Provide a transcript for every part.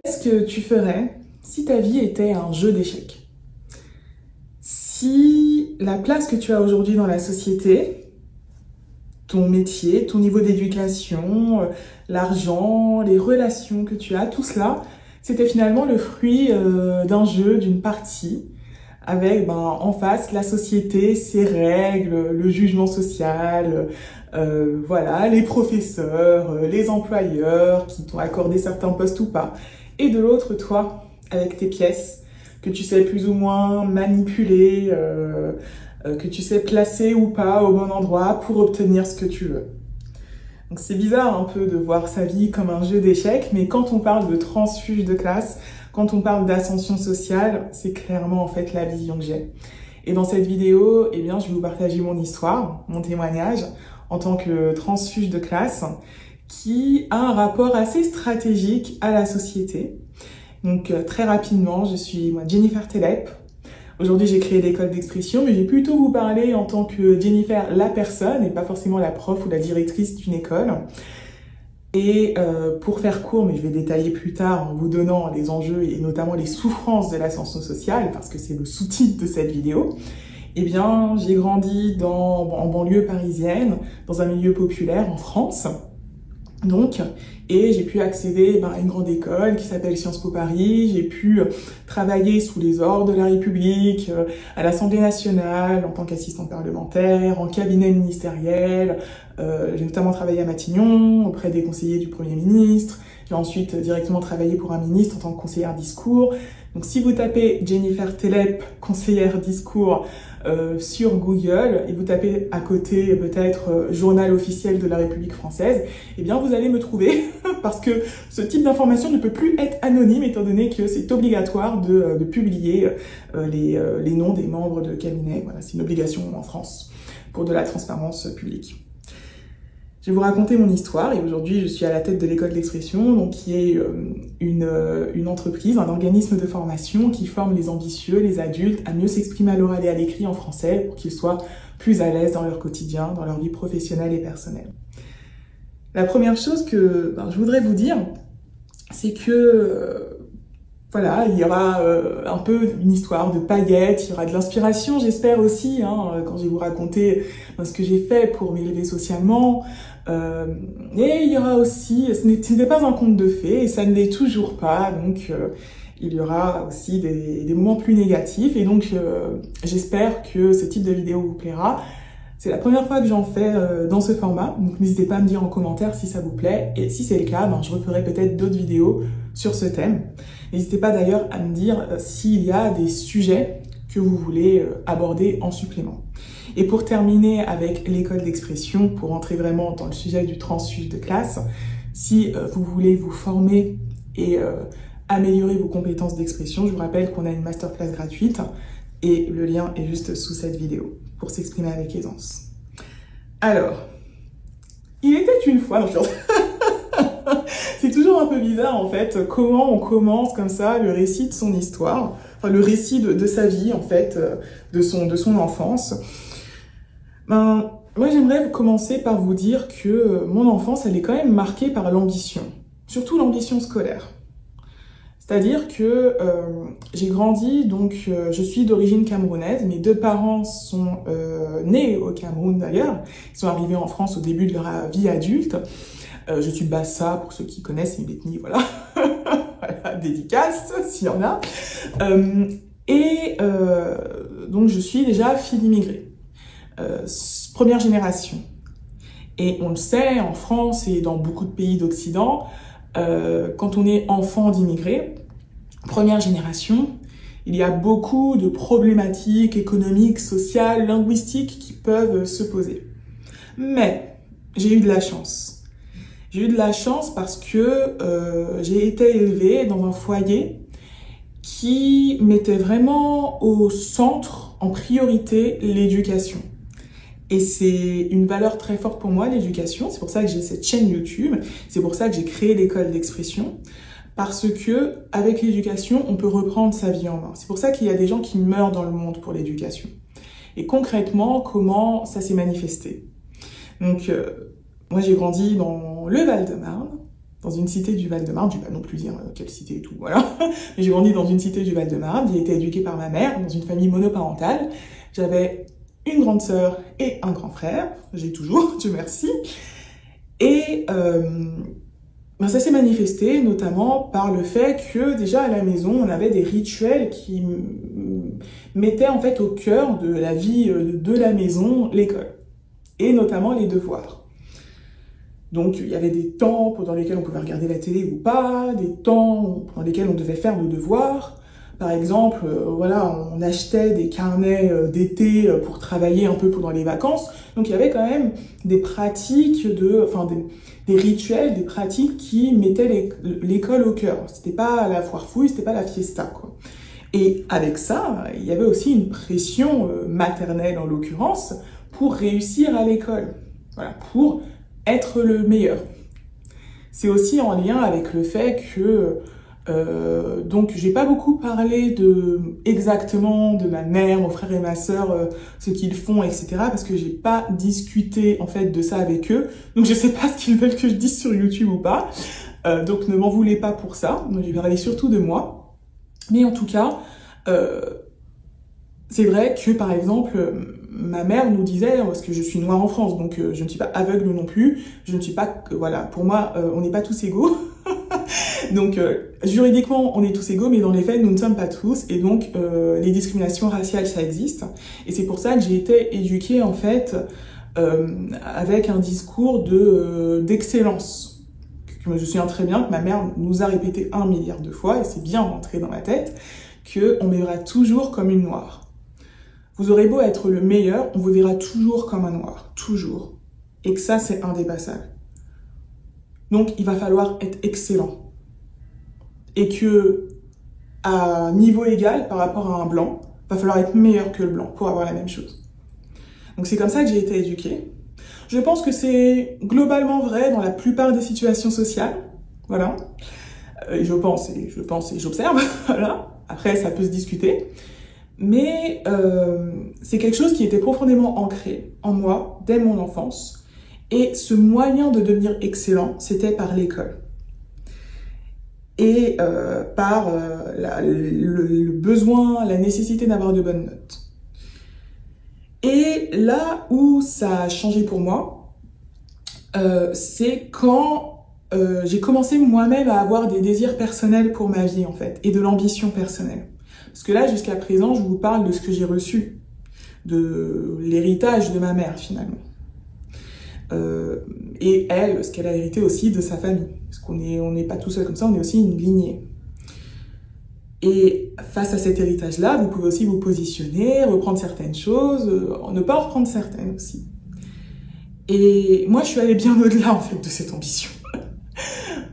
Qu'est-ce que tu ferais si ta vie était un jeu d'échecs? Si la place que tu as aujourd'hui dans la société, ton métier, ton niveau d'éducation, l'argent, les relations que tu as, tout cela, c'était finalement le fruit d'un jeu, d'une partie, avec en face la société, ses règles, le jugement social, voilà, les professeurs, les employeurs qui t'ont accordé certains postes ou pas. Et de l'autre, toi, avec tes pièces, que tu sais plus ou moins manipuler, que tu sais placer ou pas au bon endroit pour obtenir ce que tu veux. Donc c'est bizarre un peu de voir sa vie comme un jeu d'échecs, mais quand on parle de transfuge de classe, quand on parle d'ascension sociale, c'est clairement en fait la vision que j'ai. Et dans cette vidéo, eh bien, je vais vous partager mon histoire, mon témoignage en tant que transfuge de classe qui a un rapport assez stratégique à la société. Donc très rapidement, je suis moi Jennifer Telep. Aujourd'hui, j'ai créé l'école d'expression, mais j'ai plutôt vous parler en tant que Jennifer, la personne, et pas forcément la prof ou la directrice d'une école. Et pour faire court, mais je vais détailler plus tard en vous donnant les enjeux et notamment les souffrances de l'ascension sociale, parce que c'est le sous-titre de cette vidéo, eh bien, j'ai grandi en banlieue parisienne, dans un milieu populaire en France. Donc, et j'ai pu accéder à une grande école qui s'appelle Sciences Po Paris. J'ai pu travailler sous les ordres de la République, à l'Assemblée nationale, en tant qu'assistante parlementaire, en cabinet ministériel. J'ai notamment travaillé à Matignon, auprès des conseillers du Premier ministre. J'ai ensuite directement travaillé pour un ministre en tant que conseillère discours. Donc si vous tapez Jennifer Telep, conseillère discours, sur Google et vous tapez à côté peut-être journal officiel de la République française, eh bien vous allez me trouver parce que ce type d'information ne peut plus être anonyme étant donné que c'est obligatoire de publier les noms des membres de cabinet. Voilà, c'est une obligation en France pour de la transparence publique. Je vais vous raconter mon histoire et aujourd'hui je suis à la tête de l'école d'expression, donc qui est une entreprise, un organisme de formation qui forme les ambitieux, les adultes à mieux s'exprimer à l'oral et à l'écrit en français pour qu'ils soient plus à l'aise dans leur quotidien, dans leur vie professionnelle et personnelle. La première chose que je voudrais vous dire, c'est que voilà, il y aura un peu une histoire de paillettes, il y aura de l'inspiration, j'espère aussi, quand je vais vous raconter ce que j'ai fait pour m'élever socialement. Et il y aura aussi, ce n'était pas un conte de fées, et ça ne l'est toujours pas, donc il y aura aussi des moments plus négatifs, et donc j'espère que ce type de vidéo vous plaira. C'est la première fois que j'en fais dans ce format, donc n'hésitez pas à me dire en commentaire si ça vous plaît, et si c'est le cas, je referai peut-être d'autres vidéos sur ce thème. N'hésitez pas d'ailleurs à me dire s'il y a des sujets que vous voulez aborder en supplément. Et pour terminer avec l'école d'expression, pour entrer vraiment dans le sujet du transfuge de classe, si vous voulez vous former et améliorer vos compétences d'expression, je vous rappelle qu'on a une masterclass gratuite et le lien est juste sous cette vidéo pour s'exprimer avec aisance. Alors, il était une fois... C'est toujours un peu bizarre en fait, comment on commence comme ça le récit de son histoire, enfin le récit de sa vie en fait, de son enfance. Moi j'aimerais commencer par vous dire que mon enfance elle est quand même marquée par l'ambition, surtout l'ambition scolaire. C'est-à-dire que j'ai grandi, donc je suis d'origine camerounaise, mes deux parents sont nés au Cameroun d'ailleurs, ils sont arrivés en France au début de leur vie adulte. Je suis Bassa, pour ceux qui connaissent, une ethnie, voilà. Voilà, dédicace, s'il y en a. Donc, je suis déjà fille d'immigrés. Première génération. Et on le sait, en France et dans beaucoup de pays d'Occident, quand on est enfant d'immigrés, première génération, il y a beaucoup de problématiques économiques, sociales, linguistiques qui peuvent se poser. Mais j'ai eu de la chance. J'ai eu de la chance parce que j'ai été élevée dans un foyer qui mettait vraiment au centre, en priorité, l'éducation. Et c'est une valeur très forte pour moi, l'éducation. C'est pour ça que j'ai cette chaîne YouTube. C'est pour ça que j'ai créé l'école d'expression. Parce que avec l'éducation, on peut reprendre sa vie en main. C'est pour ça qu'il y a des gens qui meurent dans le monde pour l'éducation. Et concrètement, comment ça s'est manifesté? Donc, moi, j'ai grandi dans le Val-de-Marne, dans une cité du Val-de-Marne, je vais pas non plus dire quelle cité et tout, voilà. Mais j'ai grandi dans une cité du Val-de-Marne, j'ai été éduquée par ma mère, dans une famille monoparentale. J'avais une grande sœur et un grand frère, j'ai toujours, Dieu merci. Et ça s'est manifesté notamment par le fait que déjà à la maison, on avait des rituels qui mettaient en fait au cœur de la vie de la maison l'école, et notamment les devoirs. Donc il y avait des temps pendant lesquels on pouvait regarder la télé ou pas, des temps pendant lesquels on devait faire nos devoirs. Par exemple, voilà, on achetait des carnets d'été pour travailler un peu pendant les vacances. Donc il y avait quand même des pratiques des rituels, des pratiques qui mettaient l'école au cœur. C'était pas la foire fouille, c'était pas la fiesta, quoi. Et avec ça, il y avait aussi une pression maternelle en l'occurrence pour réussir à l'école. Voilà, pour être le meilleur. C'est aussi en lien avec le fait que donc j'ai pas beaucoup parlé exactement de ma mère, mon frère et ma sœur, ce qu'ils font, etc. parce que j'ai pas discuté en fait de ça avec eux. Donc je sais pas ce qu'ils veulent que je dise sur YouTube ou pas. Donc ne m'en voulez pas pour ça. Donc je vais parler surtout de moi. Mais en tout cas, c'est vrai que par exemple, ma mère nous disait, parce que je suis noire en France, donc je ne suis pas aveugle non plus, je ne suis pas, voilà, pour moi, on n'est pas tous égaux. Donc juridiquement, on est tous égaux, mais dans les faits, nous ne sommes pas tous, et donc les discriminations raciales, ça existe. Et c'est pour ça que j'ai été éduquée en fait avec un discours d'excellence. Je me souviens très bien que ma mère nous a répété 1 milliard de fois, et c'est bien rentré dans ma tête, qu'on me verra toujours comme une noire. Vous aurez beau être le meilleur, on vous verra toujours comme un noir, toujours. Et que ça, c'est indépassable. Donc, il va falloir être excellent. Et que, à niveau égal par rapport à un blanc, il va falloir être meilleur que le blanc pour avoir la même chose. Donc, c'est comme ça que j'ai été éduquée. Je pense que c'est globalement vrai dans la plupart des situations sociales. Voilà. Je pense et j'observe. Voilà. Après, ça peut se discuter. Mais c'est quelque chose qui était profondément ancré en moi dès mon enfance. Et ce moyen de devenir excellent, c'était par l'école. Et par le besoin, la nécessité d'avoir de bonnes notes. Et là où ça a changé pour moi, c'est quand j'ai commencé moi-même à avoir des désirs personnels pour ma vie, en fait, et de l'ambition personnelle. Parce que là, jusqu'à présent, je vous parle de ce que j'ai reçu, de l'héritage de ma mère, finalement. Et elle, ce qu'elle a hérité aussi de sa famille. Parce qu'on n'est pas tout seul comme ça, on est aussi une lignée. Et face à cet héritage-là, vous pouvez aussi vous positionner, reprendre certaines choses, ne pas en reprendre certaines aussi. Et moi, je suis allée bien au-delà, en fait, de cette ambition.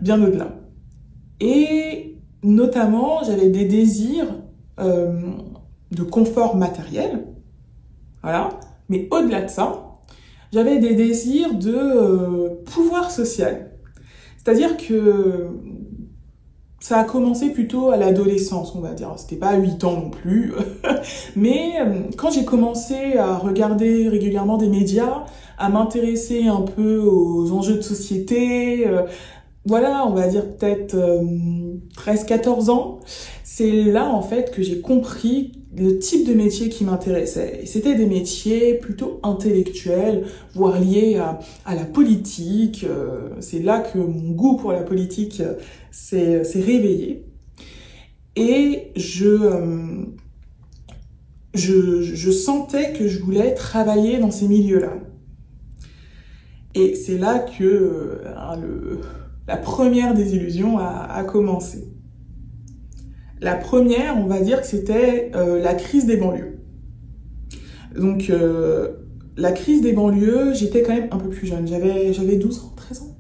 Bien au-delà. Et notamment, j'avais des désirs de confort matériel, voilà. Mais au-delà de ça, j'avais des désirs de pouvoir social. C'est-à-dire que ça a commencé plutôt à l'adolescence, on va dire. C'était pas à 8 ans non plus. Mais quand j'ai commencé à regarder régulièrement des médias, à m'intéresser un peu aux enjeux de société, voilà, on va dire peut-être 13-14 ans, c'est là en fait que j'ai compris le type de métier qui m'intéressait. Et c'était des métiers plutôt intellectuels, voire liés à la politique. C'est là que mon goût pour la politique s'est réveillé. Et je sentais que je voulais travailler dans ces milieux-là. Et c'est là que la première désillusion a commencé. La première, on va dire que c'était la crise des banlieues. Donc, la crise des banlieues, j'étais quand même un peu plus jeune. J'avais 12 ans, 13 ans,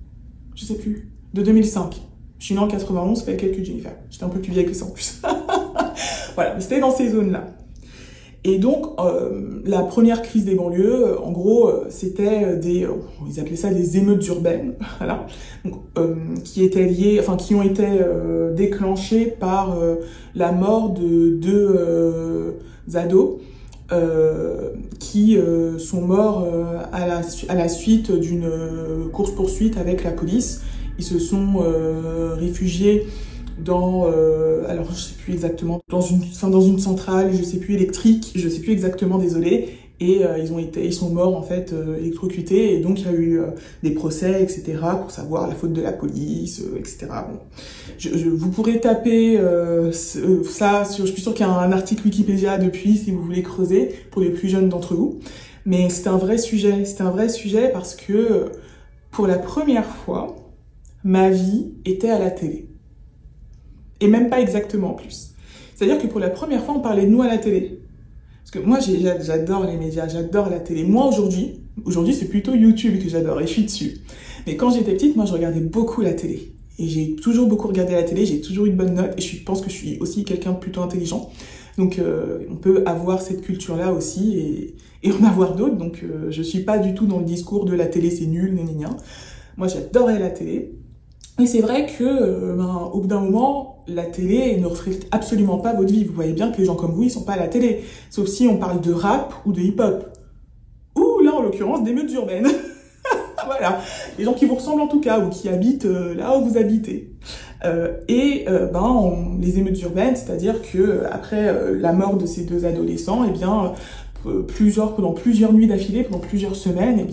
je sais plus, de 2005. Je suis née en 91, fait le calcul de Jennifer. J'étais un peu plus vieille que ça en plus. Voilà, mais c'était dans ces zones-là. Et donc, la première crise des banlieues, en gros, c'était ils appelaient ça des émeutes urbaines, voilà, donc, qui étaient liées, enfin, qui ont été déclenchées par la mort de 2 ados qui sont morts à la suite d'une course-poursuite avec la police Ils se sont réfugiés dans, alors je sais plus exactement, dans une centrale, je sais plus électrique, je sais plus exactement, désolé. Et ils sont morts en fait électrocutés, et donc il y a eu des procès, etc. pour savoir la faute de la police, etc. Bon. Vous pourrez taper ça sur, je suis sûre qu'il y a un article Wikipédia depuis si vous voulez creuser pour les plus jeunes d'entre vous. Mais c'est un vrai sujet, parce que pour la première fois, ma vie était à la télé. Et même pas exactement en plus. C'est-à-dire que pour la première fois, on parlait de nous à la télé. Parce que moi, j'adore les médias, j'adore la télé. Moi, aujourd'hui, c'est plutôt YouTube que j'adore et je suis dessus. Mais quand j'étais petite, moi, je regardais beaucoup la télé. Et j'ai toujours beaucoup regardé la télé, j'ai toujours eu de bonnes notes et je pense que je suis aussi quelqu'un de plutôt intelligent. Donc, on peut avoir cette culture-là aussi et en avoir d'autres. Donc, je suis pas du tout dans le discours de la télé, c'est nul, gna. Moi, j'adorais la télé. Et c'est vrai que, au bout d'un moment, la télé ne reflète absolument pas votre vie. Vous voyez bien que les gens comme vous, ils sont pas à la télé. Sauf si on parle de rap ou de hip-hop. Ou là, en l'occurrence, d'émeutes urbaines. Voilà. Les gens qui vous ressemblent en tout cas, ou qui habitent là où vous habitez. Les émeutes urbaines, c'est-à-dire que après la mort de ces deux adolescents, pendant plusieurs nuits d'affilée, pendant plusieurs semaines,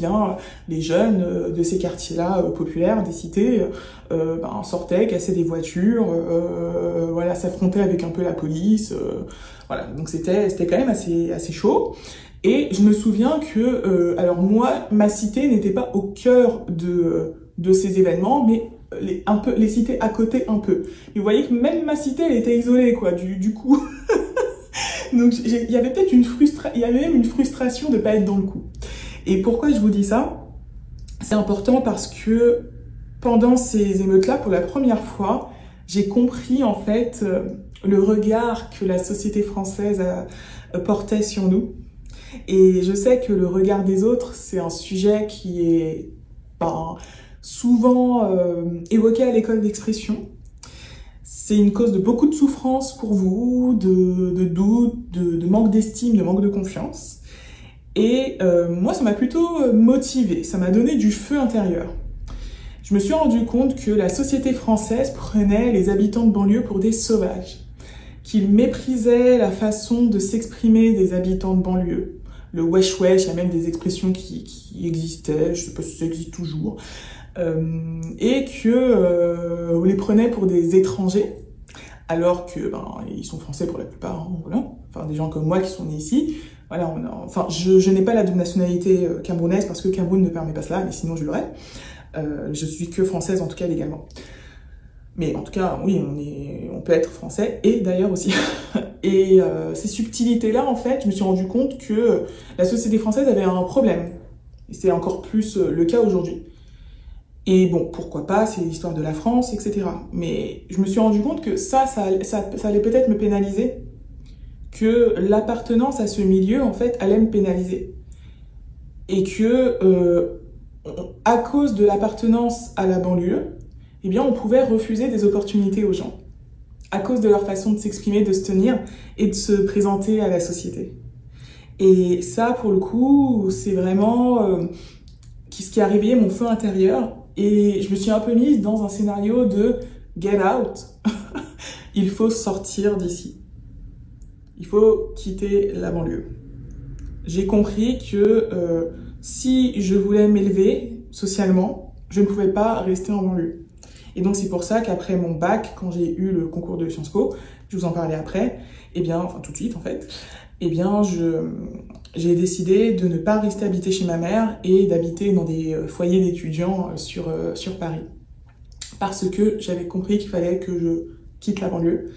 les jeunes de ces quartiers-là populaires, des cités, sortaient, cassaient des voitures, s'affrontaient avec un peu la police, donc c'était quand même assez chaud. Et je me souviens que, alors moi, ma cité n'était pas au cœur de ces événements, mais les cités à côté un peu. Et vous voyez que même ma cité, elle était isolée, quoi, du coup. Donc il y avait peut-être même une frustration de pas être dans le coup. Et pourquoi je vous dis ça? C'est important parce que pendant ces émeutes-là, pour la première fois, j'ai compris en fait le regard que la société française portait sur nous. Et je sais que le regard des autres, c'est un sujet qui est souvent évoqué à l'école d'expression. C'est une cause de beaucoup de souffrance pour vous, de doute, de manque d'estime, de manque de confiance. Et moi, ça m'a plutôt motivée, ça m'a donné du feu intérieur. Je me suis rendu compte que la société française prenait les habitants de banlieue pour des sauvages, qu'ils méprisaient la façon de s'exprimer des habitants de banlieue. Le wesh wesh, il y a même des expressions qui existaient, je sais pas si ça existe toujours. Et que on les prenait pour des étrangers, alors que ils sont français pour la plupart, hein, voilà. Enfin, des gens comme moi qui sont nés ici, voilà. Je n'ai pas la double nationalité camerounaise parce que Cameroun ne permet pas cela, mais sinon je l'aurais. Je suis que française, en tout cas légalement. Mais en tout cas, oui, on peut être français et d'ailleurs aussi. Et ces subtilités-là, en fait, je me suis rendu compte que la société française avait un problème. Et c'est encore plus le cas aujourd'hui. Et bon, pourquoi pas, c'est l'histoire de la France, etc. Mais je me suis rendu compte que ça allait peut-être me pénaliser, que l'appartenance à ce milieu, en fait, allait me pénaliser. Et que, à cause de l'appartenance à la banlieue, on pouvait refuser des opportunités aux gens, à cause de leur façon de s'exprimer, de se tenir et de se présenter à la société. Et ça, pour le coup, c'est vraiment ce qui a réveillé mon feu intérieur. Et je me suis un peu mise dans un scénario de get out. Il faut sortir d'ici. Il faut quitter la banlieue. J'ai compris que si je voulais m'élever socialement, je ne pouvais pas rester en banlieue. Et donc c'est pour ça qu'après mon bac, quand j'ai eu le concours de Sciences Po, je vous en parlais après, tout de suite en fait, j'ai décidé de ne pas rester habiter chez ma mère et d'habiter dans des foyers d'étudiants sur Paris. Parce que j'avais compris qu'il fallait que je quitte la banlieue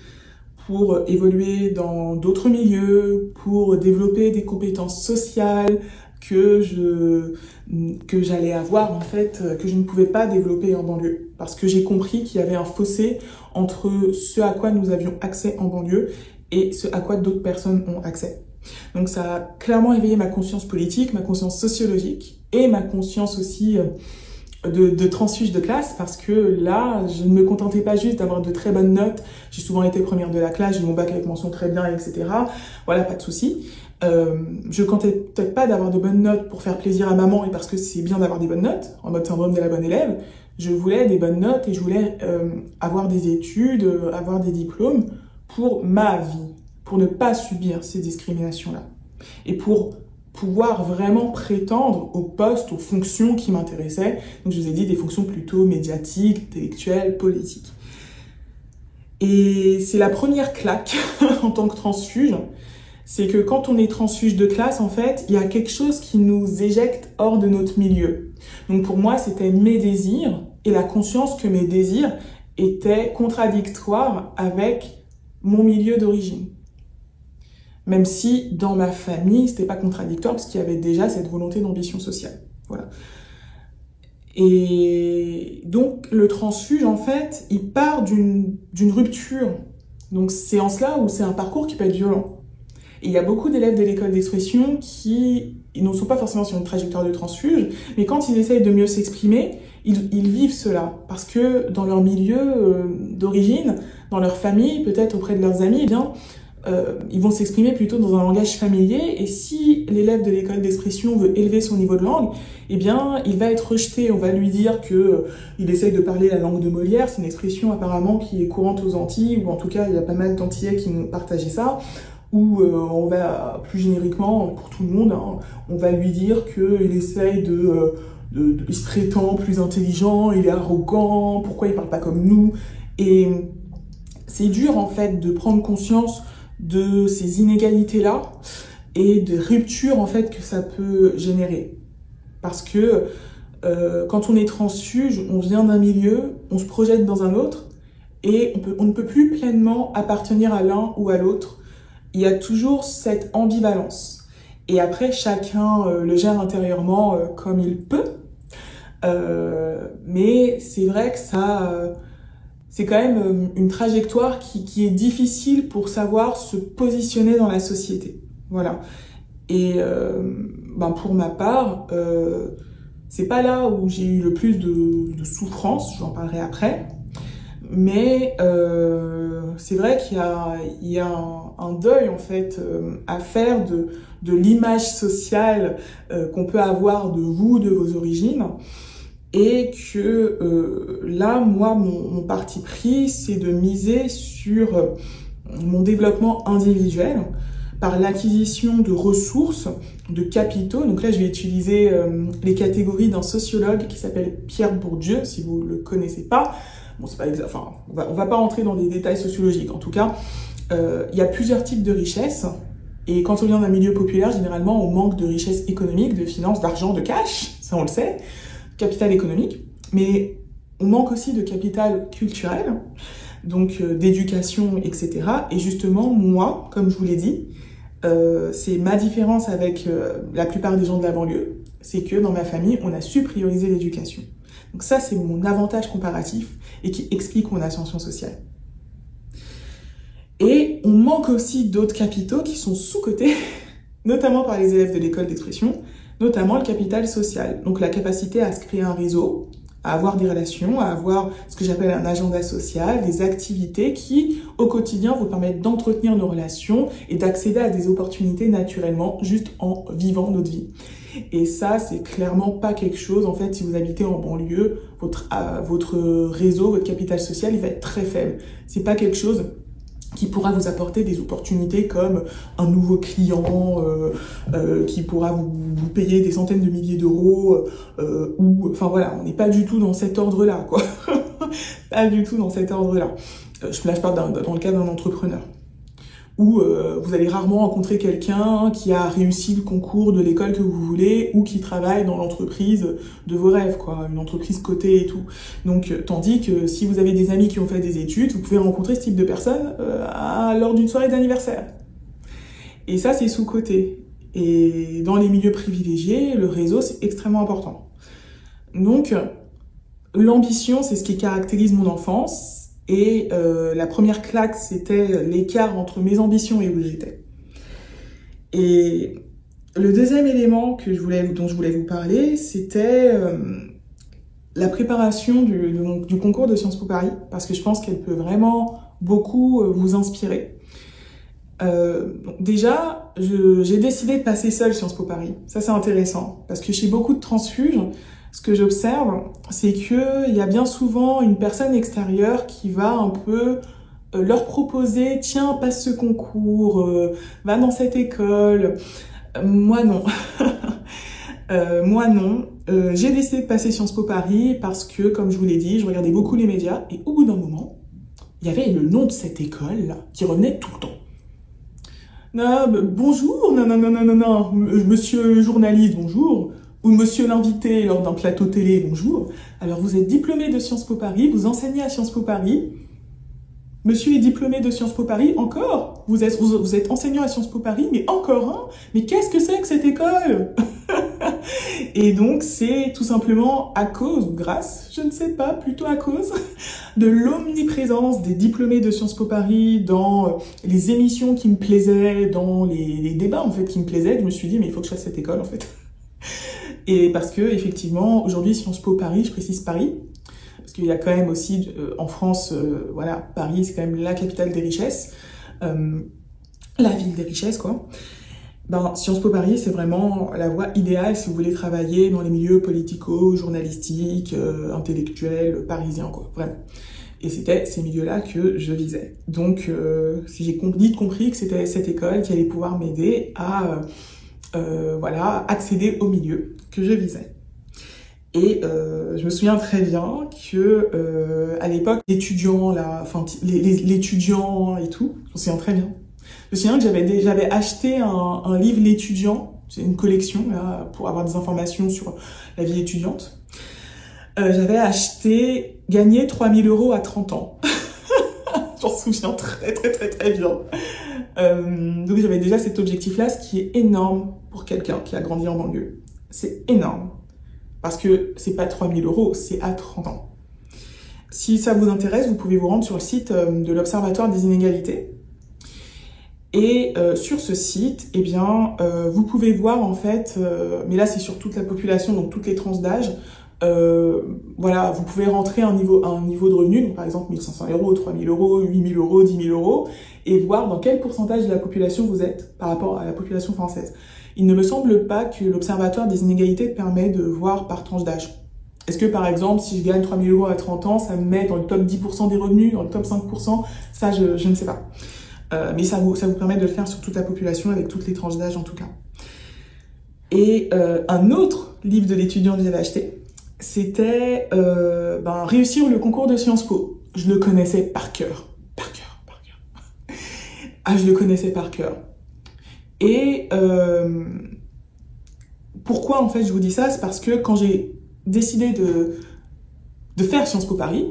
pour évoluer dans d'autres milieux, pour développer des compétences sociales que j'allais avoir en fait, que je ne pouvais pas développer en banlieue. Parce que j'ai compris qu'il y avait un fossé entre ce à quoi nous avions accès en banlieue et ce à quoi d'autres personnes ont accès. Donc ça a clairement éveillé ma conscience politique, ma conscience sociologique et ma conscience aussi de transfuge de classe, parce que là, je ne me contentais pas juste d'avoir de très bonnes notes. J'ai souvent été première de la classe, j'ai eu mon bac avec mention très bien, etc. Voilà, pas de souci. Je ne comptais peut-être pas d'avoir de bonnes notes pour faire plaisir à maman et parce que c'est bien d'avoir des bonnes notes, en mode syndrome de la bonne élève, Je voulais des bonnes notes et je voulais avoir des études, avoir des diplômes pour ma vie, pour ne pas subir ces discriminations-là. Et pour pouvoir vraiment prétendre aux postes, aux fonctions qui m'intéressaient. Donc je vous ai dit des fonctions plutôt médiatiques, intellectuelles, politiques. Et c'est la première claque en tant que transfuge, c'est que quand on est transfuge de classe, en fait, il y a quelque chose qui nous éjecte hors de notre milieu. Donc pour moi, c'était mes désirs et la conscience que mes désirs étaient contradictoires avec mon milieu d'origine. Même si dans ma famille, c'était pas contradictoire parce qu'il y avait déjà cette volonté d'ambition sociale. Voilà. Et donc le transfuge, en fait, il part d'une rupture. Donc c'est en cela où c'est un parcours qui peut être violent. Et il y a beaucoup d'élèves de l'école d'expression qui ne sont pas forcément sur une trajectoire de transfuge, mais quand ils essayent de mieux s'exprimer, ils vivent cela. Parce que dans leur milieu d'origine, dans leur famille, peut-être auprès de leurs amis, eh bien, ils vont s'exprimer plutôt dans un langage familier. Et si l'élève de l'école d'expression veut élever son niveau de langue, eh bien, il va être rejeté. On va lui dire que il essaye de parler la langue de Molière. C'est une expression apparemment qui est courante aux Antilles, ou en tout cas, il y a pas mal d'Antillais qui m'ont partagé ça. Ou on va, plus génériquement, pour tout le monde, hein, on va lui dire qu'il essaye il se prétend plus intelligent, il est arrogant, pourquoi il parle pas comme nous. Et c'est dur, en fait, de prendre conscience de ces inégalités-là et de ruptures, en fait, que ça peut générer. Parce que quand on est transfuge, on vient d'un milieu, on se projette dans un autre, et on ne peut plus pleinement appartenir à l'un ou à l'autre. Il y a toujours cette ambivalence. Et après, chacun le gère intérieurement comme il peut. Mais c'est vrai que c'est quand même une trajectoire qui est difficile pour savoir se positionner dans la société. Voilà. Et pour ma part, c'est pas là où j'ai eu le plus de souffrance, j'en parlerai après. Mais c'est vrai qu'il y a un deuil en fait à faire de l'image sociale qu'on peut avoir de vous, de vos origines, et que là, moi, mon parti pris, c'est de miser sur mon développement individuel par l'acquisition de ressources, de capitaux. Donc là, je vais utiliser les catégories d'un sociologue qui s'appelle Pierre Bourdieu, si vous le connaissez pas. Bon, c'est pas exact, enfin, on va pas rentrer dans des détails sociologiques. En tout cas, il y a plusieurs types de richesses. Et quand on vient d'un milieu populaire, généralement, on manque de richesses économiques, de finances, d'argent, de cash. Ça, on le sait. Capital économique. Mais on manque aussi de capital culturel, donc d'éducation, etc. Et justement, moi, comme je vous l'ai dit, c'est ma différence avec la plupart des gens de la banlieue. C'est que dans ma famille, on a su prioriser l'éducation. Donc ça, c'est mon avantage comparatif et qui explique mon ascension sociale. Et on manque aussi d'autres capitaux qui sont sous-cotés, notamment par les élèves de l'école d'expression, notamment le capital social. Donc la capacité à se créer un réseau, à avoir des relations, à avoir ce que j'appelle un agenda social, des activités qui, au quotidien, vous permettent d'entretenir nos relations et d'accéder à des opportunités naturellement, juste en vivant notre vie. Et ça, c'est clairement pas quelque chose, en fait, si vous habitez en banlieue, votre réseau, votre capital social, il va être très faible. C'est pas quelque chose qui pourra vous apporter des opportunités comme un nouveau client qui pourra vous payer des centaines de milliers d'euros ou enfin voilà, on n'est pas du tout dans cet ordre-là, quoi. Pas du tout dans cet ordre-là. Là, je parle dans le cas d'un entrepreneur. Où vous allez rarement rencontrer quelqu'un qui a réussi le concours de l'école que vous voulez ou qui travaille dans l'entreprise de vos rêves, quoi, une entreprise cotée et tout. Donc, tandis que si vous avez des amis qui ont fait des études, vous pouvez rencontrer ce type de personnes lors d'une soirée d'anniversaire. Et ça, c'est sous-coté. Et dans les milieux privilégiés, le réseau, c'est extrêmement important. Donc, l'ambition, c'est ce qui caractérise mon enfance. Et la première claque, c'était l'écart entre mes ambitions et où j'étais. Et le deuxième élément dont je voulais vous parler, c'était la préparation du concours de Sciences Po Paris, parce que je pense qu'elle peut vraiment beaucoup vous inspirer. Déjà, j'ai décidé de passer seule Sciences Po Paris. Ça, c'est intéressant, parce que chez beaucoup de transfuges, ce que j'observe, c'est que il y a bien souvent une personne extérieure qui va un peu leur proposer, tiens, passe ce concours, va dans cette école. Moi non. Moi non. J'ai décidé de passer Sciences Po Paris parce que, comme je vous l'ai dit, je regardais beaucoup les médias et au bout d'un moment, il y avait le nom de cette école là, qui revenait tout le temps. Ah, bonjour, non, non, non, non, non, non, monsieur le journaliste, bonjour, ou monsieur l'invité lors d'un plateau télé, bonjour. Alors vous êtes diplômé de Sciences Po Paris, vous enseignez à Sciences Po Paris. Monsieur est diplômé de Sciences Po Paris, encore? Vous êtes enseignant à Sciences Po Paris, mais encore un? Mais qu'est-ce que c'est que cette école? Et donc, c'est tout simplement à cause, ou grâce, je ne sais pas, plutôt à cause de l'omniprésence des diplômés de Sciences Po Paris dans les émissions qui me plaisaient, dans les débats, en fait, qui me plaisaient. Je me suis dit, mais il faut que je fasse cette école, en fait. Et parce que, effectivement, aujourd'hui, Sciences Po Paris, je précise Paris, parce qu'il y a quand même aussi, en France, voilà, Paris, c'est quand même la capitale des richesses, la ville des richesses, quoi. Ben, Sciences Po Paris, c'est vraiment la voie idéale si vous voulez travailler dans les milieux politico, journalistiques, intellectuels, parisiens, quoi, vraiment. Et c'était ces milieux-là que je visais. Donc, si j'ai vite compris que c'était cette école qui allait pouvoir m'aider à, voilà, accéder au milieu que je visais. Et je me souviens très bien que à l'époque, l'étudiant là, enfin l'étudiant et tout, je me souviens très bien. Je me souviens que j'avais acheté un livre l'étudiant, c'est une collection là pour avoir des informations sur la vie étudiante. J'avais gagné 3000 € à 30 ans. J'en souviens très très très très bien. Donc j'avais déjà cet objectif-là, ce qui est énorme pour quelqu'un qui a grandi en banlieue. C'est énorme. Parce que c'est pas 3000 €, c'est à 30 ans. Si ça vous intéresse, vous pouvez vous rendre sur le site de l'Observatoire des inégalités. Et sur ce site, eh bien, vous pouvez voir en fait, mais là c'est sur toute la population, donc toutes les tranches d'âge, voilà, vous pouvez rentrer un niveau de revenu, donc par exemple 1500 €, 3000 €, 8000 €, 10 000 €, et voir dans quel pourcentage de la population vous êtes par rapport à la population française. Il ne me semble pas que l'Observatoire des inégalités permet de voir par tranche d'âge. Est-ce que par exemple, si je gagne 3000 € à 30 ans, ça me met dans le top 10% des revenus, dans le top 5%? Ça, je ne sais pas. Mais ça vous permet de le faire sur toute la population, avec toutes les tranches d'âge en tout cas. Et un autre livre de l'étudiant que j'avais acheté, c'était Réussir le concours de Sciences Po. Je le connaissais par cœur. Par cœur, par cœur. Ah, je le connaissais par cœur. Et pourquoi en fait je vous dis ça? C'est parce que quand j'ai décidé de faire Sciences Po Paris,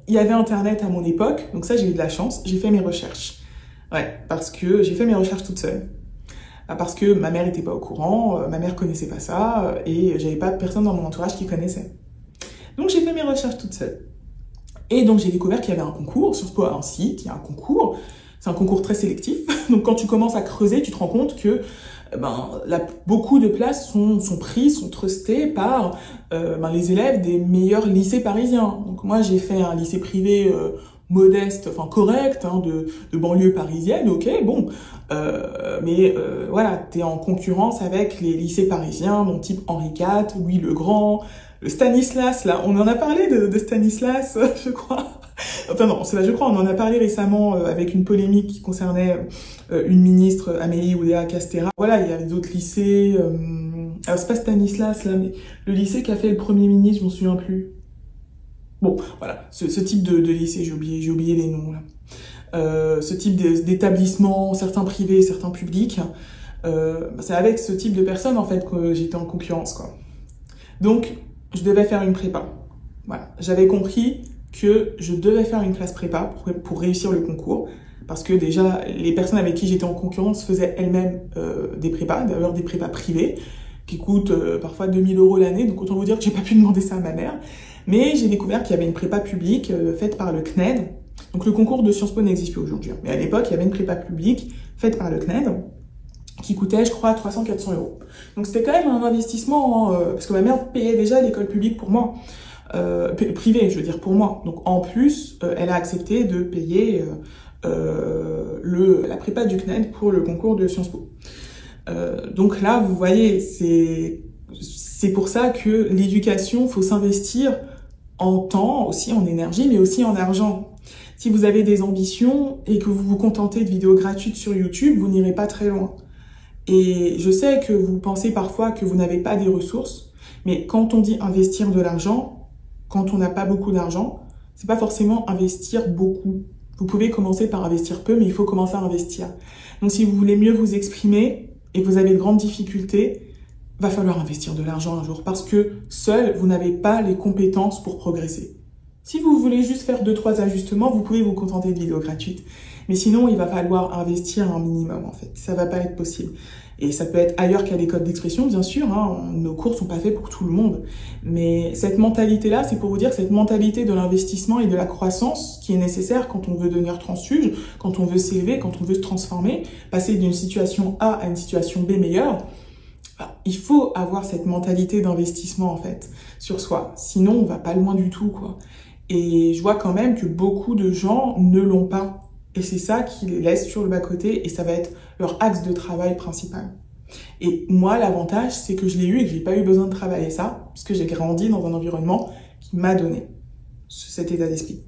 il y avait Internet à mon époque, donc ça j'ai eu de la chance, j'ai fait mes recherches. Ouais, parce que j'ai fait mes recherches toute seule. Parce que ma mère était pas au courant, ma mère connaissait pas ça, et j'avais pas personne dans mon entourage qui connaissait. Donc j'ai fait mes recherches toute seule. Et donc j'ai découvert qu'il y avait un concours, Sciences Po a un site, il y a un concours, c'est un concours très sélectif. Donc quand tu commences à creuser, tu te rends compte que beaucoup de places sont prises, sont trustées par les élèves des meilleurs lycées parisiens. Donc moi j'ai fait un lycée privé modeste, enfin correct, hein, de banlieue parisienne, ok, bon, voilà, t'es en concurrence avec les lycées parisiens, donc type Henri IV, Louis le Grand, le Stanislas, là, on en a parlé de Stanislas, je crois. Enfin non, c'est là, je crois, on en a parlé récemment avec une polémique qui concernait une ministre, Amélie Oudéa-Castéra. Voilà, il y avait d'autres lycées, alors c'est pas Stanislas là, mais le lycée qu'a fait le Premier ministre, je m'en souviens plus. Bon, voilà, ce type de lycée, j'ai oublié les noms là. Ce type d'établissement, certains privés, certains publics, c'est avec ce type de personnes en fait que j'étais en concurrence, quoi. Donc, je devais faire une prépa. Voilà, j'avais compris que je devais faire une classe prépa pour réussir le concours, parce que déjà, les personnes avec qui j'étais en concurrence faisaient elles-mêmes des prépas, d'ailleurs des prépas privées, qui coûtent parfois 2000 € l'année, donc autant vous dire que j'ai pas pu demander ça à ma mère. Mais j'ai découvert qu'il y avait une prépa publique faite par le CNED. Donc le concours de Sciences Po n'existe plus aujourd'hui. Mais à l'époque, il y avait une prépa publique faite par le CNED qui coûtait, je crois, 300-400 €. Donc c'était quand même un investissement, parce que ma mère payait déjà l'école publique pour moi. Privée, je veux dire, pour moi. Donc en plus, elle a accepté de payer la prépa du CNED pour le concours de Sciences Po. Donc là, vous voyez, c'est C'est pour ça que l'éducation, faut s'investir en temps, aussi en énergie, mais aussi en argent. Si vous avez des ambitions et que vous vous contentez de vidéos gratuites sur YouTube, vous n'irez pas très loin. Et je sais que vous pensez parfois que vous n'avez pas des ressources, mais quand on dit investir de l'argent, quand on n'a pas beaucoup d'argent, c'est pas forcément investir beaucoup. Vous pouvez commencer par investir peu, mais il faut commencer à investir. Donc si vous voulez mieux vous exprimer et que vous avez de grandes difficultés, va falloir investir de l'argent un jour, parce que seul, vous n'avez pas les compétences pour progresser. Si vous voulez juste faire 2-3 ajustements, vous pouvez vous contenter de vidéos gratuites. Mais sinon, il va falloir investir un minimum, en fait. Ça va pas être possible. Et ça peut être ailleurs qu'à l'école d'expression, bien sûr. Nos cours sont pas faits pour tout le monde. Mais cette mentalité-là, c'est pour vous dire que cette mentalité de l'investissement et de la croissance qui est nécessaire quand on veut devenir transfuge, quand on veut s'élever, quand on veut se transformer, passer d'une situation A à une situation B meilleure, il faut avoir cette mentalité d'investissement, en fait, sur soi. Sinon, on va pas loin du tout, quoi. Et je vois quand même que beaucoup de gens ne l'ont pas. Et c'est ça qui les laisse sur le bas-côté et ça va être leur axe de travail principal. Et moi, l'avantage, c'est que je l'ai eu et que j'ai pas eu besoin de travailler ça, puisque j'ai grandi dans un environnement qui m'a donné cet état d'esprit.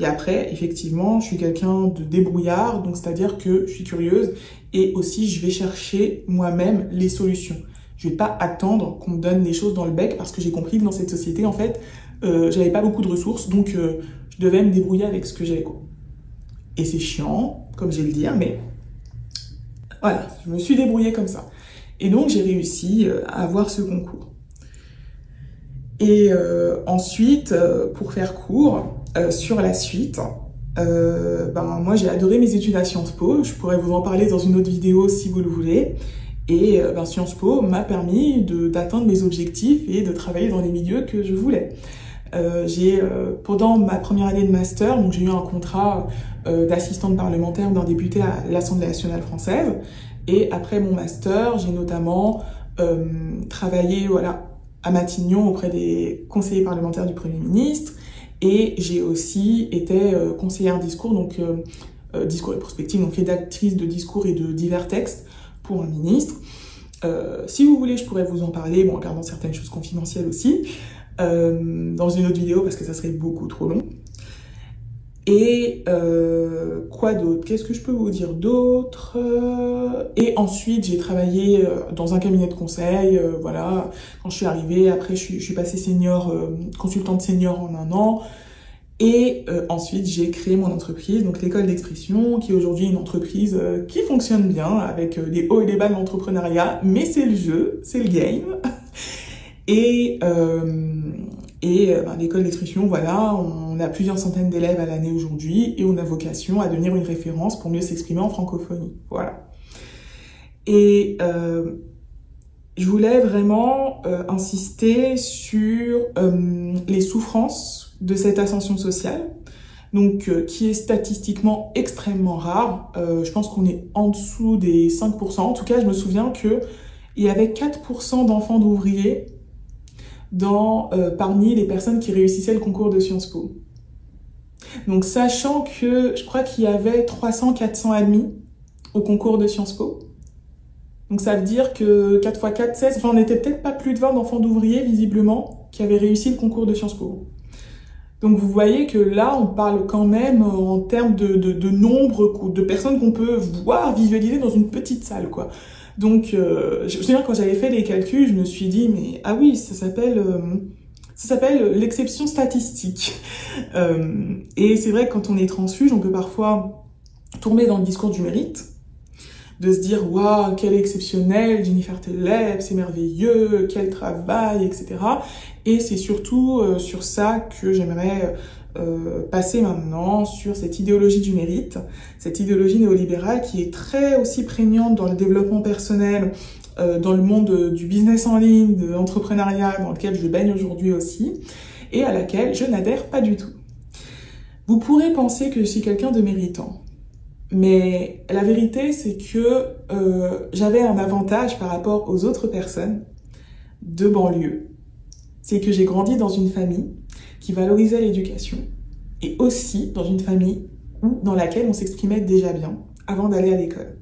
Et après, effectivement, je suis quelqu'un de débrouillard, donc c'est-à-dire que je suis curieuse et aussi je vais chercher moi-même les solutions. Je vais pas attendre qu'on me donne les choses dans le bec parce que j'ai compris que dans cette société, en fait, j'avais pas beaucoup de ressources, donc je devais me débrouiller avec ce que j'avais, quoi. Et c'est chiant, comme j'ai le dire, mais voilà, je me suis débrouillée comme ça. Et donc, j'ai réussi à avoir ce concours. Et ensuite, pour faire court, sur la suite, moi, j'ai adoré mes études à Sciences Po. Je pourrais vous en parler dans une autre vidéo si vous le voulez. Et Sciences Po m'a permis d'atteindre mes objectifs et de travailler dans les milieux que je voulais. Pendant ma première année de master, donc j'ai eu un contrat d'assistante parlementaire d'un député à l'Assemblée nationale française. Et après mon master, j'ai notamment travaillé à Matignon auprès des conseillers parlementaires du Premier ministre. Et j'ai aussi été conseillère discours, donc discours et prospective, donc rédactrice de discours et de divers textes pour un ministre. Si vous voulez, je pourrais vous en parler, en gardant certaines choses confidentielles aussi, dans une autre vidéo parce que ça serait beaucoup trop long. Et quoi d'autre? Qu'est-ce que je peux vous dire d'autre? Et ensuite, j'ai travaillé dans un cabinet de conseil, voilà. Quand je suis arrivée, après je suis passée consultante senior en 1 an. Et ensuite, j'ai créé mon entreprise, donc l'école d'expression, qui est aujourd'hui une entreprise qui fonctionne bien, avec les hauts et les bas de l'entrepreneuriat, mais c'est le jeu, c'est le game. Et l'école d'expression, voilà, on a plusieurs centaines d'élèves à l'année aujourd'hui et on a vocation à devenir une référence pour mieux s'exprimer en francophonie. Voilà. Et je voulais vraiment insister sur les souffrances de cette ascension sociale, donc qui est statistiquement extrêmement rare. Je pense qu'on est en dessous des 5%. En tout cas, je me souviens qu'il y avait 4% d'enfants d'ouvriers parmi les personnes qui réussissaient le concours de Sciences Po. Donc, sachant que je crois qu'il y avait 300-400 admis au concours de Sciences Po. Donc, ça veut dire que 4 x 4, 16, on n'était peut-être pas plus de 20 d'enfants d'ouvriers, visiblement, qui avaient réussi le concours de Sciences Po. Donc, vous voyez que là, on parle quand même en termes de nombre de personnes qu'on peut voir, visualiser dans une petite salle, quoi. Donc, je me souviens quand j'avais fait les calculs, je me suis dit, mais ah oui, ça s'appelle l'exception statistique. Et c'est vrai que quand on est transfuge, on peut parfois tomber dans le discours du mérite, de se dire, waouh, quel exceptionnel, Jennifer Telep, c'est merveilleux, quel travail, etc. Et c'est surtout sur ça que j'aimerais passer maintenant, sur cette idéologie du mérite, cette idéologie néolibérale qui est très aussi prégnante dans le développement personnel, dans le monde du business en ligne, de l'entrepreneuriat, dans lequel je baigne aujourd'hui aussi, et à laquelle je n'adhère pas du tout. Vous pourrez penser que je suis quelqu'un de méritant, mais la vérité, c'est que j'avais un avantage par rapport aux autres personnes de banlieue. C'est que j'ai grandi dans une famille qui valorisait l'éducation et aussi dans une famille dans laquelle on s'exprimait déjà bien avant d'aller à l'école.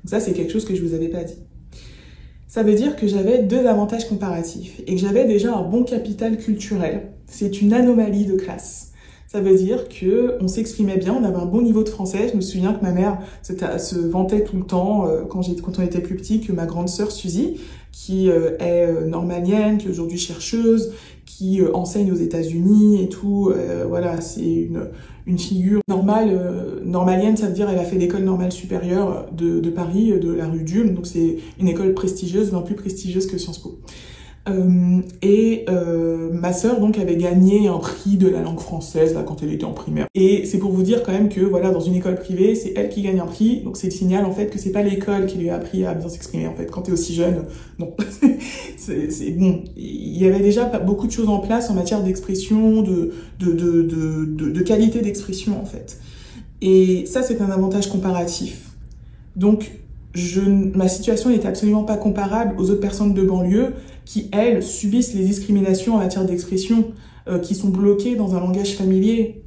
Donc ça, c'est quelque chose que je vous avais pas dit. Ça veut dire que j'avais deux avantages comparatifs et que j'avais déjà un bon capital culturel. C'est une anomalie de classe. Ça veut dire que on s'exprimait bien, on avait un bon niveau de français. Je me souviens que ma mère se vantait tout le temps quand on était plus petit que ma grande sœur Suzy, qui est normalienne, qui est aujourd'hui chercheuse, qui enseigne aux États-Unis et tout. Voilà, c'est une figure normale. Normalienne, ça veut dire elle a fait l'école normale supérieure de Paris, de la rue d'Ulm. Donc c'est une école prestigieuse, bien plus prestigieuse que Sciences Po. Ma sœur donc avait gagné un prix de la langue française là quand elle était en primaire. Et c'est pour vous dire quand même que voilà, dans une école privée, c'est elle qui gagne un prix, donc c'est le signal en fait que c'est pas l'école qui lui a appris à bien s'exprimer en fait. Quand t'es aussi jeune, non. c'est bon. Il y avait déjà beaucoup de choses en place en matière d'expression, de qualité d'expression en fait. Et ça c'est un avantage comparatif. Donc ma situation n'est absolument pas comparable aux autres personnes de banlieue qui, elles, subissent les discriminations en matière d'expression, qui sont bloquées dans un langage familier.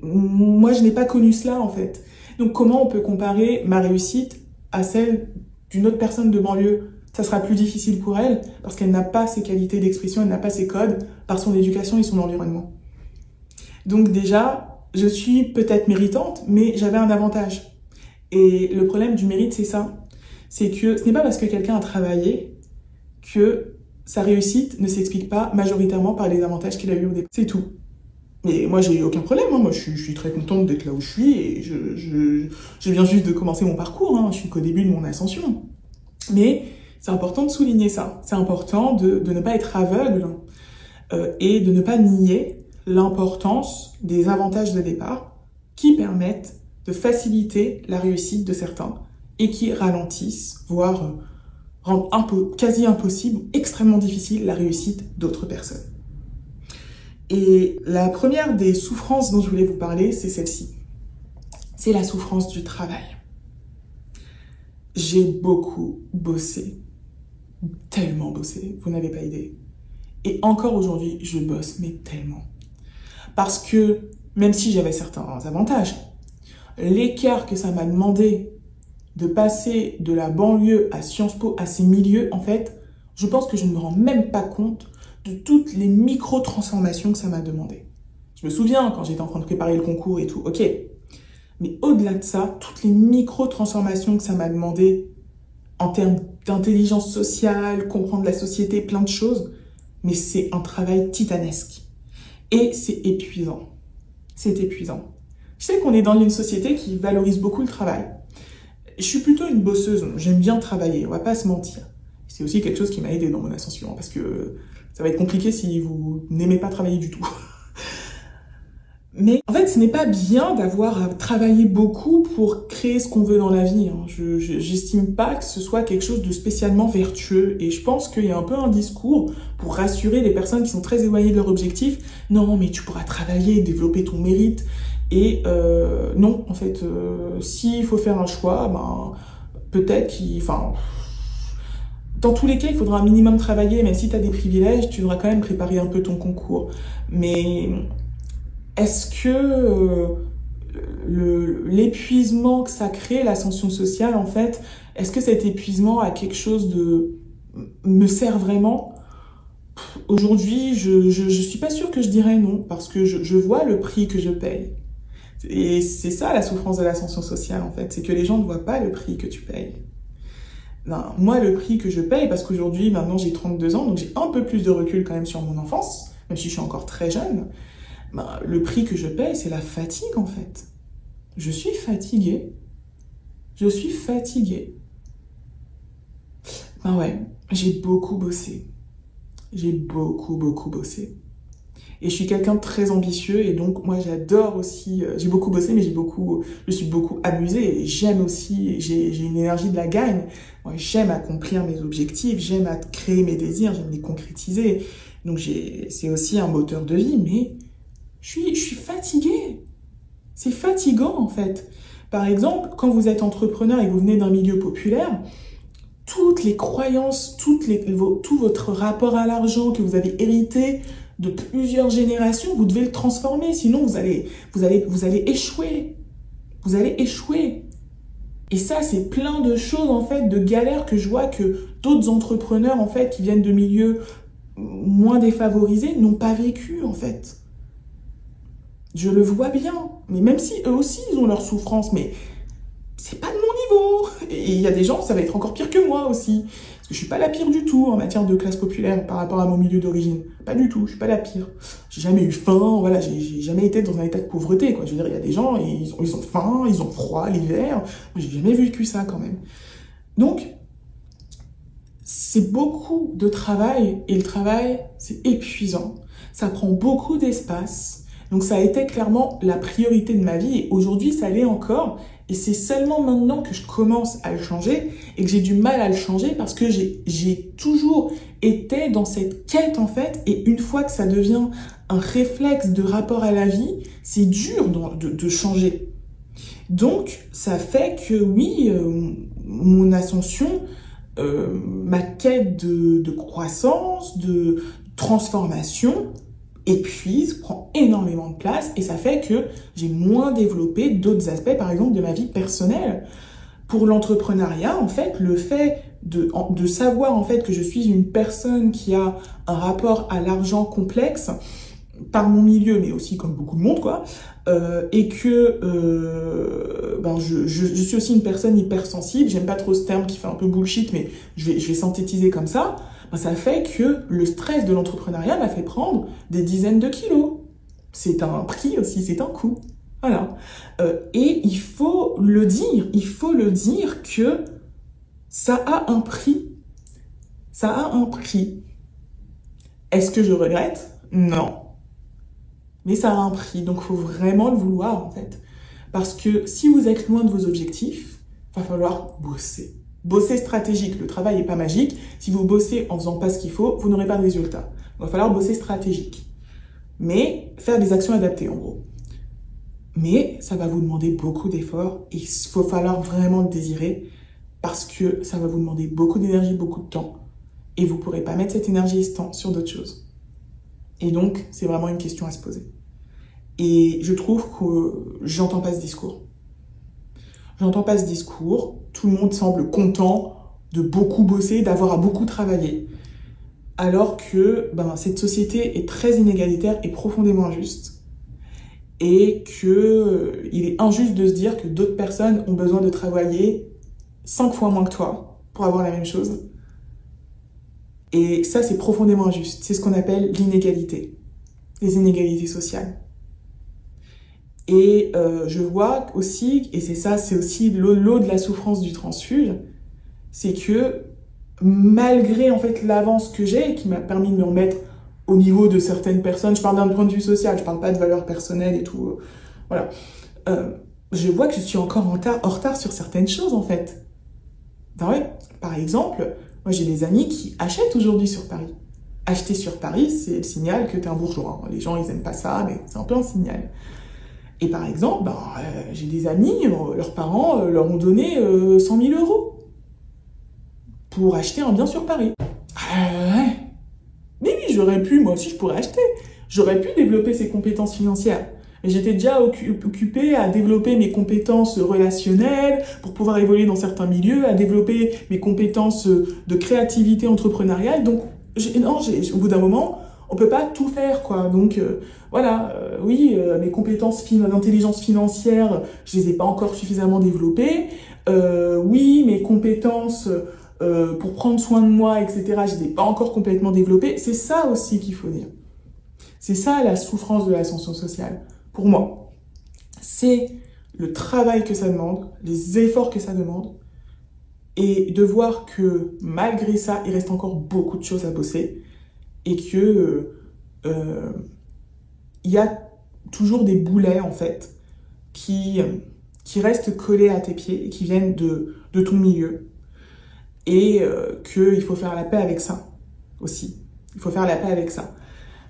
Moi, je n'ai pas connu cela, en fait. Donc, comment on peut comparer ma réussite à celle d'une autre personne de banlieue? Ça sera plus difficile pour elle, parce qu'elle n'a pas ces qualités d'expression, elle n'a pas ces codes, par son éducation et son environnement. Donc déjà, je suis peut-être méritante, mais j'avais un avantage. Et le problème du mérite, c'est ça. C'est que ce n'est pas parce que quelqu'un a travaillé que sa réussite ne s'explique pas majoritairement par les avantages qu'il a eu au départ. C'est tout. Mais moi, j'ai aucun problème. Hein. Moi, je suis très contente d'être là où je suis et je viens juste de commencer mon parcours. Hein. Je suis qu'au début de mon ascension. Mais c'est important de souligner ça. C'est important de ne pas être aveugle et de ne pas nier l'importance des avantages de départ qui permettent de faciliter la réussite de certains et qui ralentissent, voire rendent quasi impossible, extrêmement difficile la réussite d'autres personnes. Et la première des souffrances dont je voulais vous parler, c'est celle-ci. C'est la souffrance du travail. J'ai beaucoup bossé, tellement bossé, vous n'avez pas idée. Et encore aujourd'hui, je bosse, mais tellement. Parce que, même si j'avais certains avantages, l'écart que ça m'a demandé de passer de la banlieue à Sciences Po, à ces milieux, en fait, je pense que je ne me rends même pas compte de toutes les micro-transformations que ça m'a demandé. Je me souviens quand j'étais en train de préparer le concours et tout, ok. Mais au-delà de ça, toutes les micro-transformations que ça m'a demandé en termes d'intelligence sociale, comprendre la société, plein de choses, mais c'est un travail titanesque. Et c'est épuisant. C'est épuisant. Je sais qu'on est dans une société qui valorise beaucoup le travail. Je suis plutôt une bosseuse, j'aime bien travailler, on va pas se mentir. C'est aussi quelque chose qui m'a aidé dans mon ascension, parce que ça va être compliqué si vous n'aimez pas travailler du tout. Mais en fait, ce n'est pas bien d'avoir à travailler beaucoup pour créer ce qu'on veut dans la vie. J'estime pas que ce soit quelque chose de spécialement vertueux. Et je pense qu'il y a un peu un discours pour rassurer les personnes qui sont très éloignées de leur objectif. Non, mais tu pourras travailler, développer ton mérite. Et non, en fait, s'il faut faire un choix, ben, peut-être dans tous les cas, il faudra un minimum travailler, même si tu as des privilèges, tu devras quand même préparer un peu ton concours. Mais est-ce que l'épuisement que ça crée, l'ascension sociale, en fait, est-ce que cet épuisement a quelque chose me sert vraiment? Aujourd'hui, je suis pas sûre que je dirais non, parce que je vois le prix que je paye. Et c'est ça la souffrance de l'ascension sociale, en fait, c'est que les gens ne voient pas le prix que tu payes. Ben, moi, le prix que je paye, parce qu'aujourd'hui, maintenant j'ai 32 ans, donc j'ai un peu plus de recul quand même sur mon enfance, même si je suis encore très jeune, ben, le prix que je paye, c'est la fatigue, en fait. Je suis fatiguée. Je suis fatiguée. Ben ouais, j'ai beaucoup bossé. J'ai beaucoup bossé. Et je suis quelqu'un de très ambitieux et donc moi j'adore aussi, j'ai beaucoup bossé mais je suis beaucoup amusée et j'aime aussi, j'ai une énergie de la gagne. Moi j'aime accomplir mes objectifs, j'aime créer mes désirs, j'aime les concrétiser. Donc c'est aussi un moteur de vie, mais je suis fatiguée. C'est fatigant en fait. Par exemple, quand vous êtes entrepreneur et que vous venez d'un milieu populaire, toutes les croyances, tout votre rapport à l'argent que vous avez hérité de plusieurs générations, vous devez le transformer, sinon vous allez échouer. Vous allez échouer. Et ça, c'est plein de choses, en fait, de galères que je vois que d'autres entrepreneurs, en fait, qui viennent de milieux moins défavorisés, n'ont pas vécu, en fait. Je le vois bien. Mais même si eux aussi, ils ont leur souffrance, mais c'est pas de mon niveau. Et il y a des gens, ça va être encore pire que moi aussi. Parce que je suis pas la pire du tout en matière de classe populaire par rapport à mon milieu d'origine. Pas du tout, je suis pas la pire. J'ai jamais eu faim, voilà, j'ai jamais été dans un état de pauvreté, quoi. Je veux dire, il y a des gens, ils ont faim, ils ont froid l'hiver. Moi, j'ai jamais vécu ça quand même. Donc, c'est beaucoup de travail, et le travail, c'est épuisant. Ça prend beaucoup d'espace. Donc ça a été clairement la priorité de ma vie, et aujourd'hui, ça l'est encore. Et c'est seulement maintenant que je commence à le changer, et que j'ai du mal à le changer, parce que j'ai toujours été dans cette quête, en fait, et une fois que ça devient un réflexe de rapport à la vie, c'est dur de changer. Donc, ça fait que, oui, mon ascension, ma quête de croissance, de transformation, épuise, prend énormément de place, et ça fait que j'ai moins développé d'autres aspects, par exemple, de ma vie personnelle. Pour l'entrepreneuriat, en fait, le fait de savoir, en fait, que je suis une personne qui a un rapport à l'argent complexe, par mon milieu, mais aussi comme beaucoup de monde, quoi, et que je suis aussi une personne hypersensible, j'aime pas trop ce terme qui fait un peu bullshit, mais je vais synthétiser comme ça, ça fait que le stress de l'entrepreneuriat m'a fait prendre des dizaines de kilos. C'est un prix aussi, c'est un coût. Voilà. Et il faut le dire que ça a un prix. Ça a un prix. Est-ce que je regrette? Non. Mais ça a un prix, donc il faut vraiment le vouloir, en fait. Parce que si vous êtes loin de vos objectifs, il va falloir bosser. Bosser stratégique. Le travail n'est pas magique. Si vous bossez en faisant pas ce qu'il faut, vous n'aurez pas de résultat. Il va falloir bosser stratégique. Mais faire des actions adaptées, en gros. Mais ça va vous demander beaucoup d'efforts et il faut falloir vraiment le désirer parce que ça va vous demander beaucoup d'énergie, beaucoup de temps. Et vous ne pourrez pas mettre cette énergie et ce temps sur d'autres choses. Et donc, c'est vraiment une question à se poser. Et je trouve que j'entends pas ce discours. J'entends pas ce discours. Tout le monde semble content de beaucoup bosser, d'avoir à beaucoup travailler. Alors que cette société est très inégalitaire et profondément injuste. Et que il est injuste de se dire que d'autres personnes ont besoin de travailler 5 fois moins que toi pour avoir la même chose. Et ça, c'est profondément injuste. C'est ce qu'on appelle l'inégalité, les inégalités sociales. Et je vois aussi, et c'est aussi l'eau de la souffrance du transfuge, c'est que malgré en fait l'avance que j'ai, qui m'a permis de me remettre au niveau de certaines personnes, je parle d'un point de vue social, je parle pas de valeurs personnelles et tout, voilà. Je vois que je suis encore en retard sur certaines choses en fait. Ben ouais, par exemple, moi j'ai des amis qui achètent aujourd'hui sur Paris. Acheter sur Paris, c'est le signal que t'es un bourgeois. Les gens, ils aiment pas ça, mais c'est un peu un signal. Et par exemple, j'ai des amis, leurs parents leur ont donné 100 000 € pour acheter un bien sur Paris. Ouais. Mais oui, j'aurais pu, moi aussi je pourrais acheter. J'aurais pu développer ces compétences financières. Mais j'étais déjà occupée à développer mes compétences relationnelles pour pouvoir évoluer dans certains milieux, à développer mes compétences de créativité entrepreneuriale. Donc, au bout d'un moment, on peut pas tout faire, quoi. Donc, oui, mes compétences d'intelligence financière, je les ai pas encore suffisamment développées. Oui, mes compétences pour prendre soin de moi, etc., je les ai pas encore complètement développées. C'est ça aussi qu'il faut dire. C'est ça la souffrance de l'ascension sociale. Pour moi, c'est le travail que ça demande, les efforts que ça demande, et de voir que malgré ça, il reste encore beaucoup de choses à bosser, et que il y a toujours des boulets, en fait, qui restent collés à tes pieds et qui viennent de ton milieu. Et qu'il faut faire la paix avec ça aussi. Il faut faire la paix avec ça.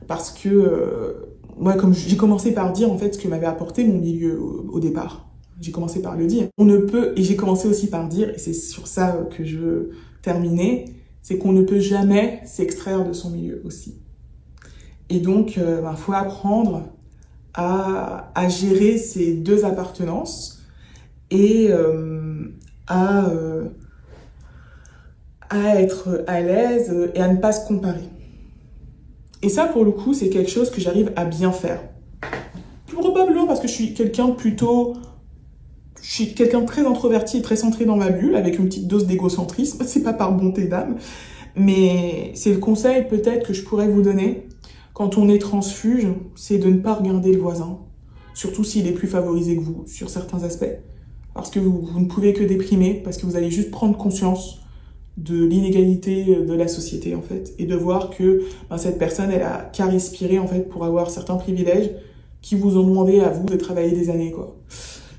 Parce que moi, comme j'ai commencé par dire en fait ce que m'avait apporté mon milieu au départ. J'ai commencé par le dire. On ne peut, et j'ai commencé aussi par dire, et c'est sur ça que je veux terminer, c'est qu'on ne peut jamais s'extraire de son milieu aussi. Et donc, faut apprendre à gérer ces deux appartenances et à à être à l'aise et à ne pas se comparer. Et ça, pour le coup, c'est quelque chose que j'arrive à bien faire. Probablement parce que je suis quelqu'un de très introverti et très centré dans ma bulle, avec une petite dose d'égocentrisme. C'est pas par bonté d'âme, mais c'est le conseil peut-être que je pourrais vous donner quand on est transfuge, c'est de ne pas regarder le voisin, surtout s'il est plus favorisé que vous sur certains aspects, parce que vous ne pouvez que déprimer, parce que vous allez juste prendre conscience de l'inégalité de la société en fait, et de voir que cette personne, elle a qu'à respirer en fait pour avoir certains privilèges qui vous ont demandé à vous de travailler des années quoi.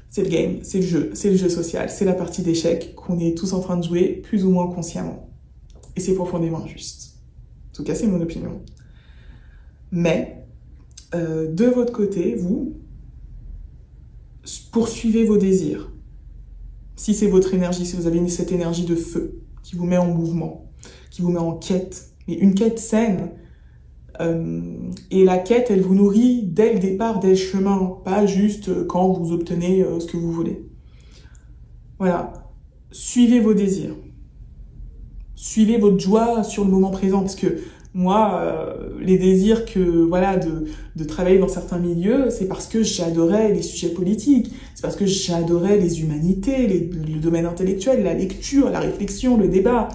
C'est le game, c'est le jeu social, c'est la partie d'échecs qu'on est tous en train de jouer plus ou moins consciemment. Et c'est profondément injuste. En tout cas, c'est mon opinion. Mais, de votre côté, vous, poursuivez vos désirs. Si c'est votre énergie, si vous avez cette énergie de feu qui vous met en mouvement, qui vous met en quête, mais une quête saine. Et la quête, elle vous nourrit dès le départ, dès le chemin, pas juste quand vous obtenez ce que vous voulez. Voilà. Suivez vos désirs. Suivez votre joie sur le moment présent, parce que moi, les désirs de travailler dans certains milieux, c'est parce que j'adorais les sujets politiques, c'est parce que j'adorais les humanités, le domaine intellectuel, la lecture, la réflexion, le débat.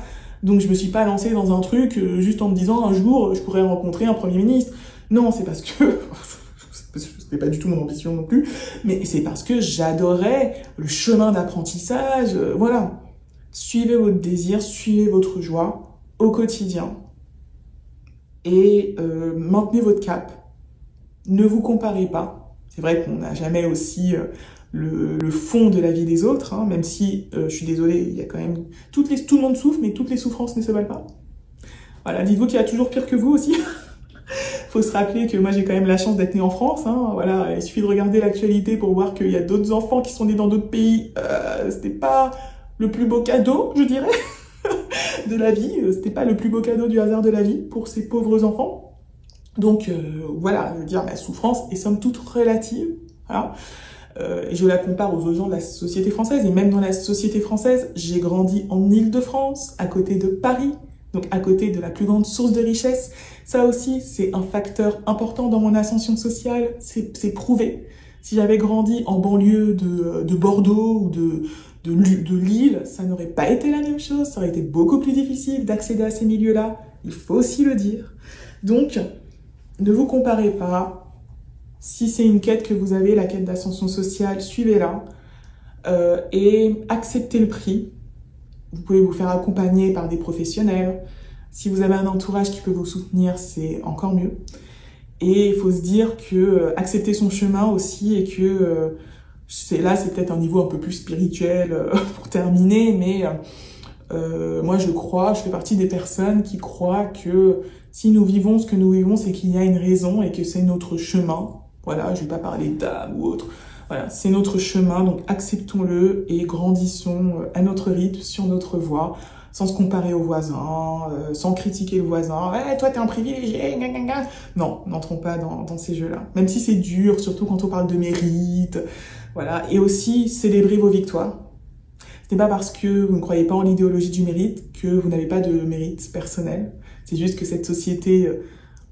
Donc je me suis pas lancée dans un truc juste en me disant un jour je pourrais rencontrer un Premier ministre. Non, c'est parce que c'était pas du tout mon ambition non plus, mais c'est parce que j'adorais le chemin d'apprentissage, voilà. Suivez votre désir, suivez votre joie au quotidien et maintenez votre cap. Ne vous comparez pas. C'est vrai qu'on n'a jamais aussi le fond de la vie des autres, hein, même si, je suis désolée, il y a quand même... tout le monde souffre, mais toutes les souffrances ne se valent pas. Voilà, dites-vous qu'il y a toujours pire que vous aussi. Faut se rappeler que moi j'ai quand même la chance d'être née en France, hein, voilà, il suffit de regarder l'actualité pour voir qu'il y a d'autres enfants qui sont nés dans d'autres pays. C'était pas le plus beau cadeau, je dirais, de la vie. C'était pas le plus beau cadeau du hasard de la vie pour ces pauvres enfants. Donc voilà, je veux dire, ma souffrance est somme toute relative. Voilà. Et je la compare aux autres gens de la société française. Et même dans la société française, j'ai grandi en Île-de-France, à côté de Paris, donc à côté de la plus grande source de richesse. Ça aussi, c'est un facteur important dans mon ascension sociale, c'est prouvé. Si j'avais grandi en banlieue de Bordeaux ou de Lille, ça n'aurait pas été la même chose, ça aurait été beaucoup plus difficile d'accéder à ces milieux-là, il faut aussi le dire. Donc, ne vous comparez pas. Si c'est une quête que vous avez, la quête d'ascension sociale, suivez-la et acceptez le prix. Vous pouvez vous faire accompagner par des professionnels. Si vous avez un entourage qui peut vous soutenir, c'est encore mieux. Et il faut se dire que accepter son chemin aussi et que c'est peut-être un niveau un peu plus spirituel pour terminer, mais moi je fais partie des personnes qui croient que si nous vivons ce que nous vivons, c'est qu'il y a une raison et que c'est notre chemin. Voilà, je vais pas parler d'âme ou autre. Voilà, c'est notre chemin, donc acceptons-le et grandissons à notre rythme, sur notre voie, sans se comparer aux voisins, sans critiquer le voisin. Ouais, toi, t'es un privilégié, gna, gna, gna. Non, n'entrons pas dans ces jeux-là. Même si c'est dur, surtout quand on parle de mérite. Voilà, et aussi célébrer vos victoires. Ce n'est pas parce que vous ne croyez pas en l'idéologie du mérite que vous n'avez pas de mérite personnel. C'est juste que cette société,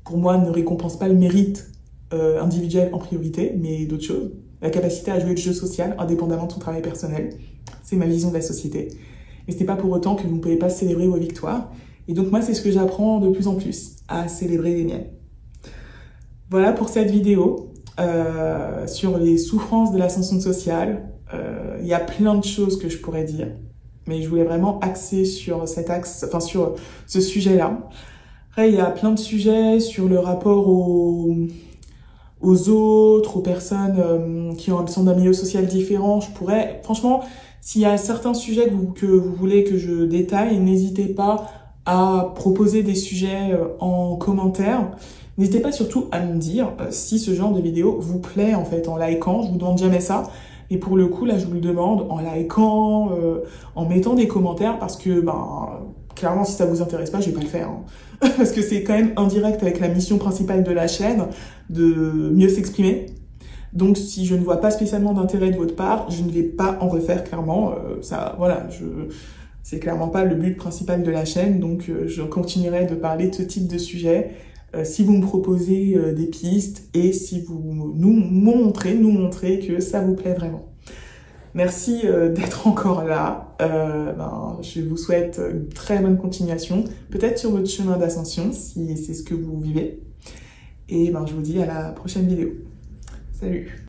pour moi, ne récompense pas le mérite individuel en priorité, mais d'autres choses. La capacité à jouer le jeu social indépendamment de son travail personnel. C'est ma vision de la société. Et ce n'est pas pour autant que vous ne pouvez pas célébrer vos victoires. Et donc moi, c'est ce que j'apprends de plus en plus, à célébrer les miennes. Voilà pour cette vidéo sur les souffrances de l'ascension sociale. Il y a plein de choses que je pourrais dire, mais je voulais vraiment axer sur sur ce sujet-là. Après, il y a plein de sujets sur le rapport aux autres, aux personnes qui sont d'un milieu social différent. Franchement, s'il y a certains sujets que vous voulez que je détaille, n'hésitez pas à proposer des sujets en commentaire. N'hésitez pas surtout à me dire si ce genre de vidéo vous plaît en fait, en likant. Je vous demande jamais ça. Et pour le coup, là, je vous le demande en likant, en mettant des commentaires, parce que, clairement, si ça vous intéresse pas, je vais pas le faire. Hein. Parce que c'est quand même indirect avec la mission principale de la chaîne, de mieux s'exprimer. Donc, si je ne vois pas spécialement d'intérêt de votre part, je ne vais pas en refaire, clairement. c'est clairement pas le but principal de la chaîne, donc je continuerai de parler de ce type de sujet si vous me proposez des pistes et si vous nous montrez que ça vous plaît vraiment. Merci d'être encore là. Je vous souhaite une très bonne continuation, peut-être sur votre chemin d'ascension, si c'est ce que vous vivez. Et je vous dis à la prochaine vidéo. Salut!